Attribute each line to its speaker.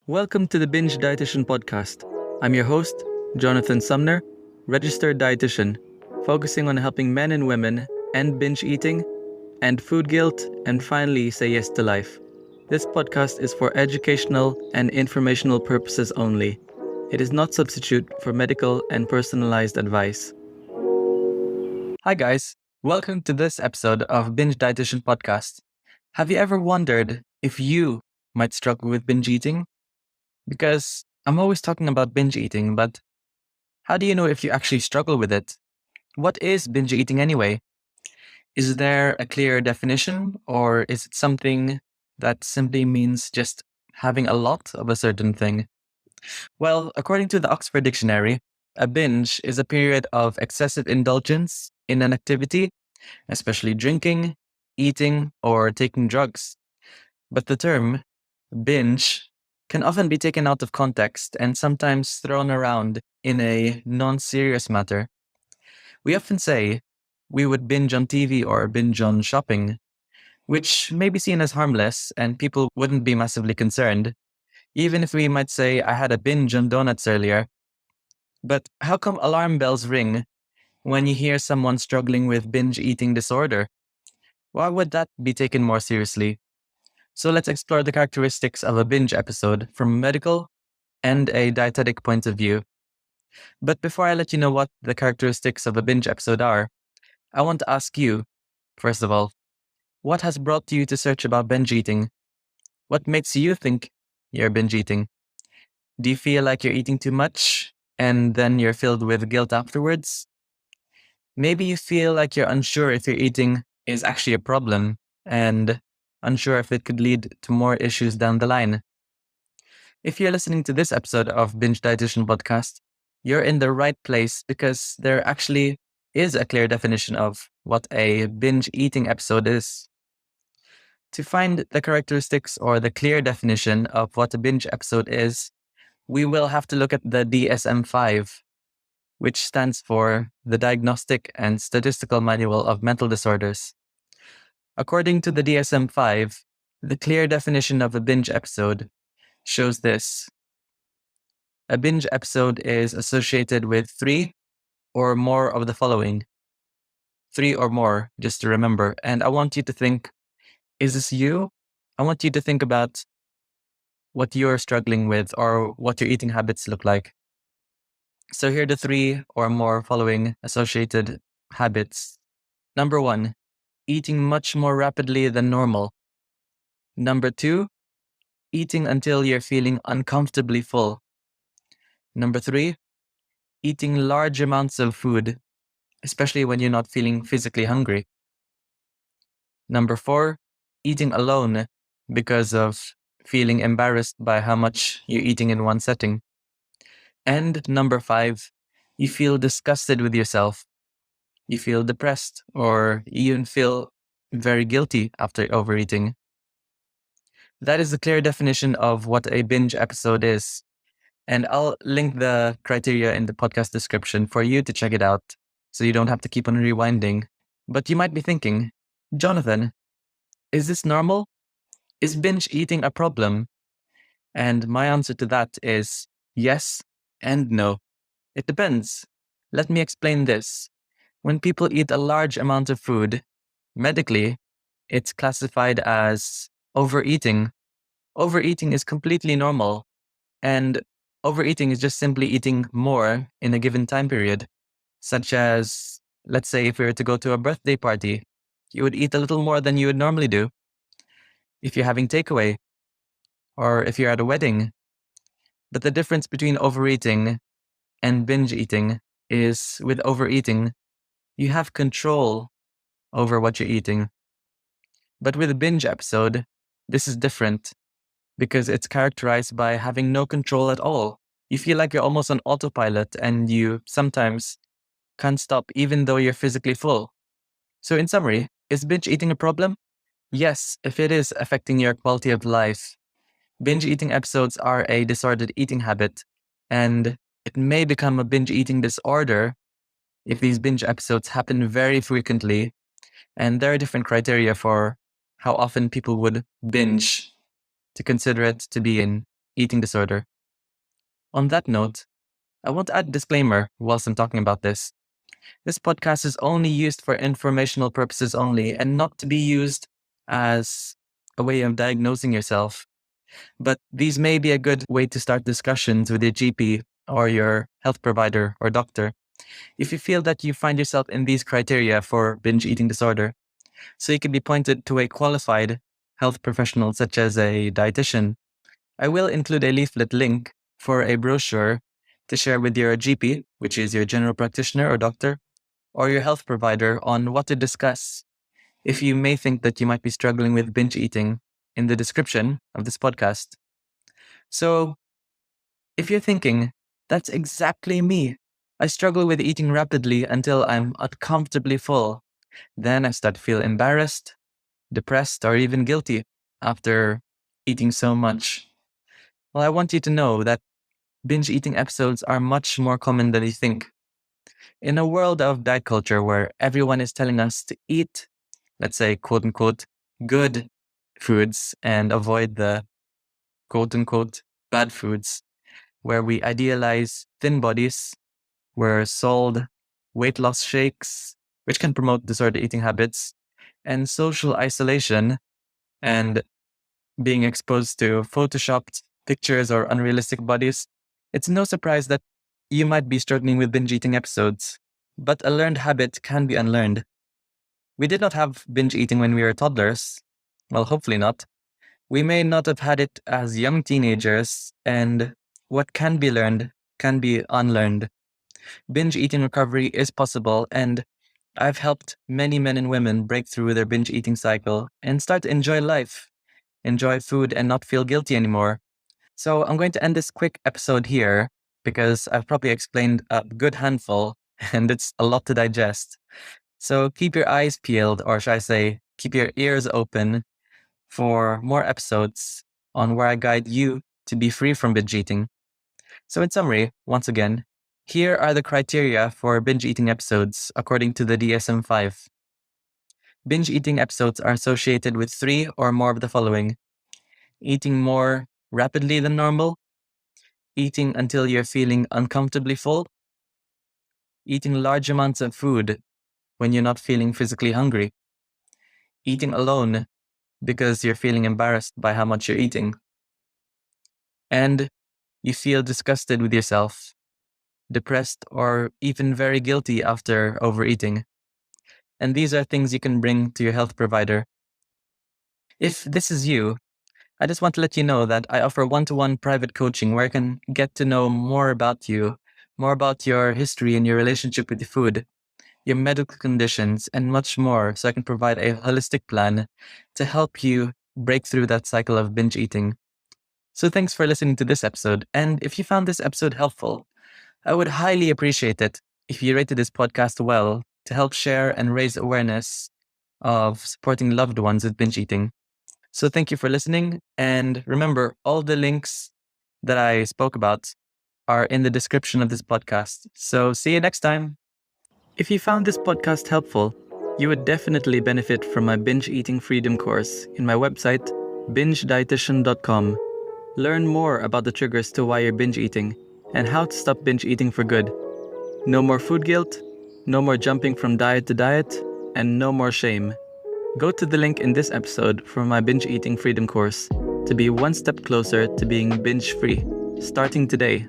Speaker 1: Welcome to the Binge Dietitian podcast. I'm your host, Jonathan Sumner, registered dietitian, focusing on helping men and women end binge eating, end food guilt, and finally say yes to life. This podcast is for educational and informational purposes only. It is not substitute for medical and personalized advice. Hi guys, welcome to this episode of Binge Dietitian podcast. Have you ever wondered if you might struggle with binge eating? Because I'm always talking about binge eating, but how do you know if you actually struggle with it? What is binge eating anyway? Is there a clear definition, or is it something that simply means just having a lot of a certain thing? Well, according to the Oxford Dictionary, a binge is a period of excessive indulgence in an activity, especially drinking, eating, or taking drugs. But the term binge can often be taken out of context and sometimes thrown around in a non-serious matter. We often say we would binge on TV or binge on shopping, which may be seen as harmless and people wouldn't be massively concerned, even if we might say I had a binge on donuts earlier. But how come alarm bells ring when you hear someone struggling with binge eating disorder? Why would that be taken more seriously? So let's explore the characteristics of a binge episode from a medical and a dietetic point of view. But before I let you know what the characteristics of a binge episode are, I want to ask you, first of all, what has brought you to search about binge eating? What makes you think you're binge eating? Do you feel like you're eating too much and then you're filled with guilt afterwards? Maybe you feel like you're unsure if your eating is actually a problem and unsure if it could lead to more issues down the line. If you're listening to this episode of Binge Dietitian Podcast, you're in the right place because there actually is a clear definition of what a binge eating episode is. To find the characteristics or the clear definition of what a binge episode is, we will have to look at the DSM-5, which stands for the Diagnostic and Statistical Manual of Mental Disorders. According to the DSM-5, the clear definition of a binge episode shows this. A binge episode is associated with 3 or more of the following. 3 or more, just to remember. And I want you to think, is this you? I want you to think about what you're struggling with or what your eating habits look like. So here are the 3 or more following associated habits. Number 1, eating much more rapidly than normal. Number 2, eating until you're feeling uncomfortably full. Number 3, eating large amounts of food, especially when you're not feeling physically hungry. Number 4, eating alone because of feeling embarrassed by how much you're eating in one setting. And number 5, you feel disgusted with yourself. You feel depressed or you even feel very guilty after overeating. That is the clear definition of what a binge episode is. And I'll link the criteria in the podcast description for you to check it out so you don't have to keep on rewinding. But you might be thinking, Jonathan, is this normal? Is binge eating a problem? And my answer to that is yes and no. It depends. Let me explain this. When people eat a large amount of food, medically, it's classified as overeating. Overeating is completely normal. And overeating is just simply eating more in a given time period, such as, let's say, if we were to go to a birthday party, you would eat a little more than you would normally do. If you're having takeaway, or if you're at a wedding. But the difference between overeating and binge eating is with overeating, you have control over what you're eating. But with a binge episode, this is different because it's characterized by having no control at all. You feel like you're almost on autopilot and you sometimes can't stop even though you're physically full. So in summary, is binge eating a problem? Yes, if it is affecting your quality of life. Binge eating episodes are a disordered eating habit, and it may become a binge eating disorder if these binge episodes happen very frequently. And there are different criteria for how often people would binge to consider it to be in eating disorder. On that note, I want to add a disclaimer whilst I'm talking about this. This podcast is only used for informational purposes only and not to be used as a way of diagnosing yourself. But these may be a good way to start discussions with your GP or your health provider or doctor if you feel that you find yourself in these criteria for binge eating disorder. So you can be pointed to a qualified health professional such as a dietitian. I will include a leaflet link for a brochure to share with your GP, which is your general practitioner or doctor, or your health provider on what to discuss if you may think that you might be struggling with binge eating in the description of this podcast. So if you're thinking, that's exactly me. I struggle with eating rapidly until I'm uncomfortably full. Then I start to feel embarrassed, depressed, or even guilty after eating so much. Well, I want you to know that binge eating episodes are much more common than you think. In a world of diet culture where everyone is telling us to eat, let's say, quote unquote, good foods and avoid the quote unquote bad foods, where we idealize thin bodies, we're sold weight loss shakes, which can promote disordered eating habits, and social isolation and being exposed to photoshopped pictures or unrealistic bodies, it's no surprise that you might be struggling with binge eating episodes. But a learned habit can be unlearned. We did not have binge eating when we were toddlers. Well, hopefully not. We may not have had it as young teenagers, and what can be learned can be unlearned. Binge eating recovery is possible, and I've helped many men and women break through their binge eating cycle and start to enjoy life, enjoy food, and not feel guilty anymore. So I'm going to end this quick episode here because I've probably explained a good handful and it's a lot to digest. So keep your eyes peeled, or should I say, keep your ears open for more episodes on where I guide you to be free from binge eating. So in summary, once again, here are the criteria for binge eating episodes according to the DSM-5. Binge eating episodes are associated with 3 or more of the following: eating more rapidly than normal, eating until you're feeling uncomfortably full, eating large amounts of food when you're not feeling physically hungry, eating alone because you're feeling embarrassed by how much you're eating, and you feel disgusted with yourself, depressed, or even very guilty after overeating. And these are things you can bring to your health provider. If this is you, I just want to let you know that I offer one-to-one private coaching where I can get to know more about you, more about your history and your relationship with the food, your medical conditions, and much more, so I can provide a holistic plan to help you break through that cycle of binge eating. So thanks for listening to this episode, and if you found this episode helpful, I would highly appreciate it if you rated this podcast well to help share and raise awareness of supporting loved ones with binge eating. So thank you for listening, and remember, all the links that I spoke about are in the description of this podcast. So see you next time. If you found this podcast helpful, you would definitely benefit from my binge eating freedom course in my website, bingedietitian.com. Learn more about the triggers to why you're binge eating and how to stop binge eating for good. No more food guilt, no more jumping from diet to diet, and no more shame. Go to the link in this episode for my binge eating freedom course to be one step closer to being binge free, starting today.